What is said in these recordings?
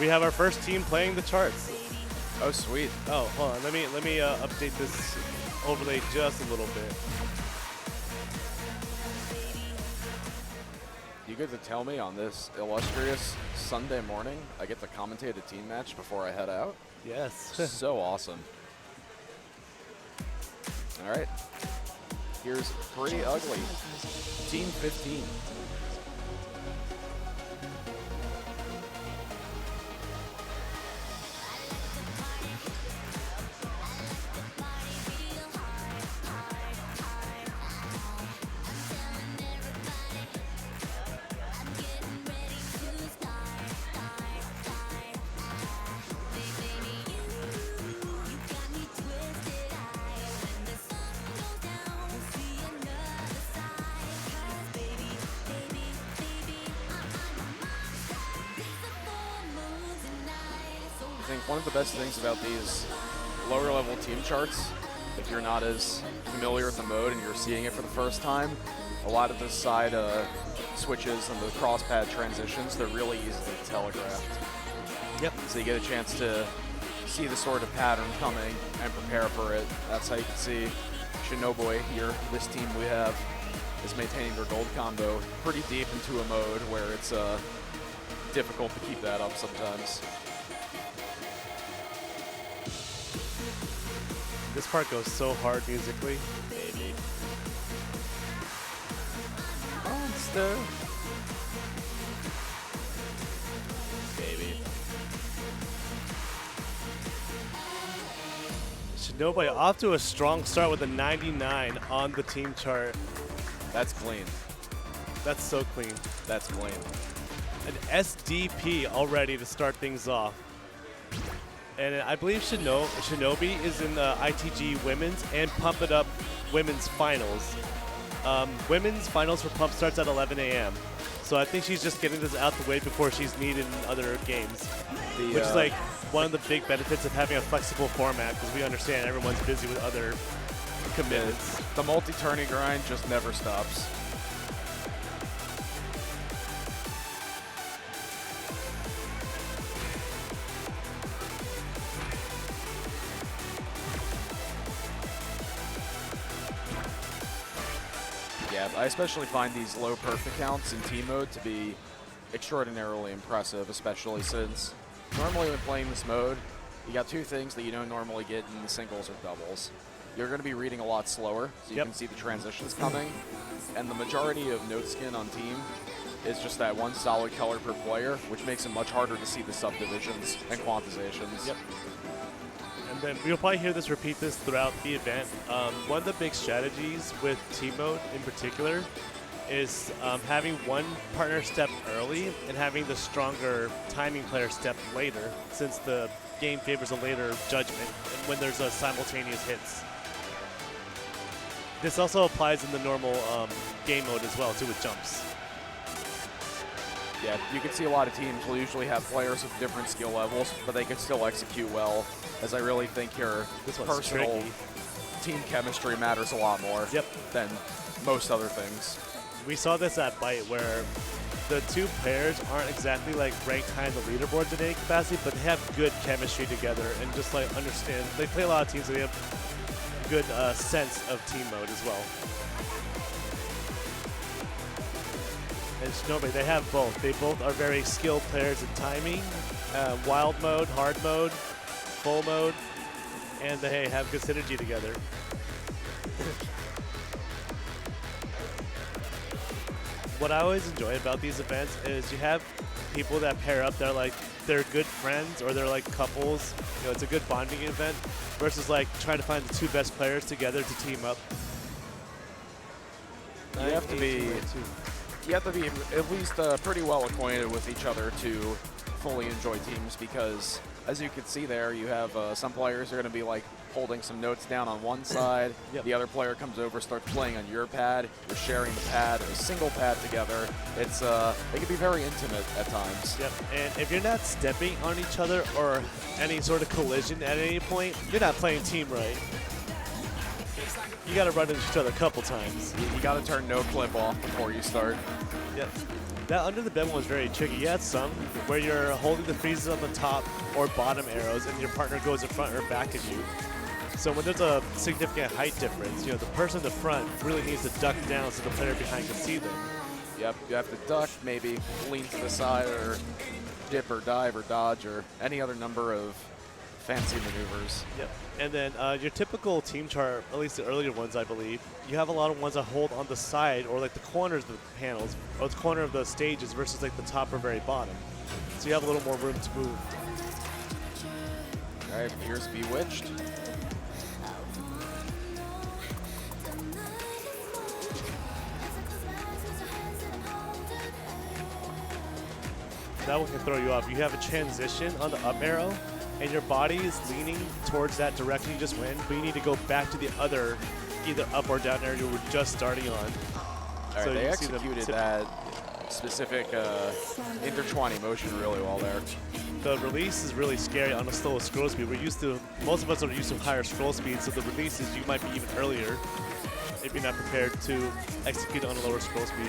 We have our first team playing the charts. Oh, sweet. Oh, hold on. Let me update this overlay just a little bit. You get to tell me on this illustrious Sunday morning, I get to commentate a team match before I head out? Yes. So awesome. All right. Here's Pretty Ugly, Team 15. I think one of the best things about these lower level team charts, if you're not as familiar with the mode and you're seeing it for the first time, a lot of the side switches and the cross pad transitions, they're really easily telegraphed. Yep. So you get a chance to see the sort of pattern coming and prepare for it. That's how you can see Shinoboi here, this team we have, is maintaining their gold combo pretty deep into a mode where it's difficult to keep that up sometimes. This part goes so hard musically. Baby. Monster. Baby. Shinoboi off to a strong start with a 99 on the team chart. That's clean. That's so clean. That's clean. An SDP already to start things off. And I believe Shinobi is in the ITG Women's and Pump It Up Women's Finals. Women's Finals for Pump starts at 11 a.m. So I think she's just getting this out the way before she's needed in other games. Which is like one of the big benefits of having a flexible format, because we understand everyone's busy with other commitments. The multi-tourney grind just never stops. Yeah, I especially find these low perf accounts in team mode to be extraordinarily impressive, especially since normally when playing this mode, you got two things that you don't normally get in the singles or doubles. You're going to be reading a lot slower, so you can see the transitions coming, and the majority of note skin on team is just that one solid color per player, which makes it much harder to see the subdivisions and quantizations. Yep. And then you'll probably hear this repeat this throughout the event. One of the big strategies with team mode in particular is having one partner step early and having the stronger timing player step later, since the game favors a later judgment when there's a simultaneous hits. This also applies in the normal game mode as well, too, with jumps. Yeah, you can see a lot of teams will usually have players with different skill levels, but they can still execute well, as I really think your personal team chemistry matters a lot more than most other things. We saw this at Byte, where the two pairs aren't exactly like ranked high in the leaderboards in any capacity, but they have good chemistry together and just like understand. They play a lot of teams, so they have good sense of team mode as well. And Shinobi, they have both. They both are very skilled players in timing, wild mode, hard mode, full mode, and they have good synergy together. What I always enjoy about these events is you have people that pair up, they're good friends or they're like couples. You know, it's a good bonding event versus like trying to find the two best players together to team up. You have to be at least pretty well acquainted with each other to fully enjoy teams, because as you can see there, you have some players are going to be like holding some notes down on one side. The other player comes over, starts playing on your pad. You're sharing the pad, a single pad together. It's it can be very intimate at times. Yep, and if you're not stepping on each other or any sort of collision at any point, you're not playing team right. You got to run into each other a couple times. You got to turn no clip off before you start. Yep. That under the bed one was very tricky. You had some where you're holding the freezes on the top or bottom arrows and your partner goes in front or back of you. So when there's a significant height difference, the person in the front really needs to duck down so the player behind can see them. Yep, you have to duck, maybe lean to the side, or dip or dive or dodge or any other number of fancy maneuvers. Yep. And then your typical team chart, at least the earlier ones, I believe, you have a lot of ones that hold on the side or like the corners of the panels or the corner of the stages versus like the top or very bottom. So you have a little more room to move. All right, here's Bewitched. That one can throw you off. You have a transition on the up arrow, and your body is leaning towards that direction you just went, but you need to go back to the other, either up or down arrow you were just starting on. All right, So they you see them executed tip- that specific intertwining motion really well there. The release is really scary on a slow scroll speed. Most of us are used to higher scroll speed, so the releases you might be even earlier if you're not prepared to execute on a lower scroll speed.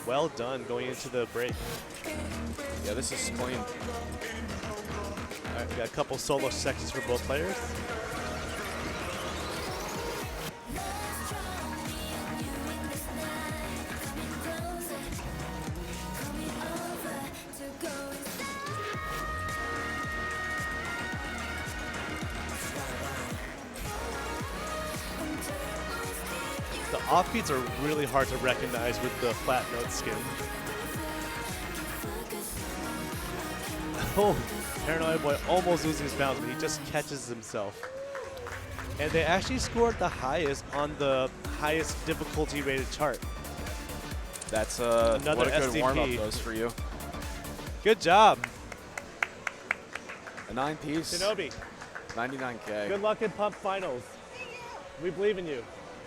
Well done going into the break. Yeah, this is clean. All right, we got a couple solo sections for both players. The offbeats are really hard to recognize with the flat note skin. Oh, Paranoid Boy almost losing his balance, but he just catches himself. And they actually scored the highest on the highest difficulty rated chart. That's Another what a good SDP. warm-up those for you. Good job, A 9-piece, Shinobi. 99K. Good luck in Pump Finals. We believe in you.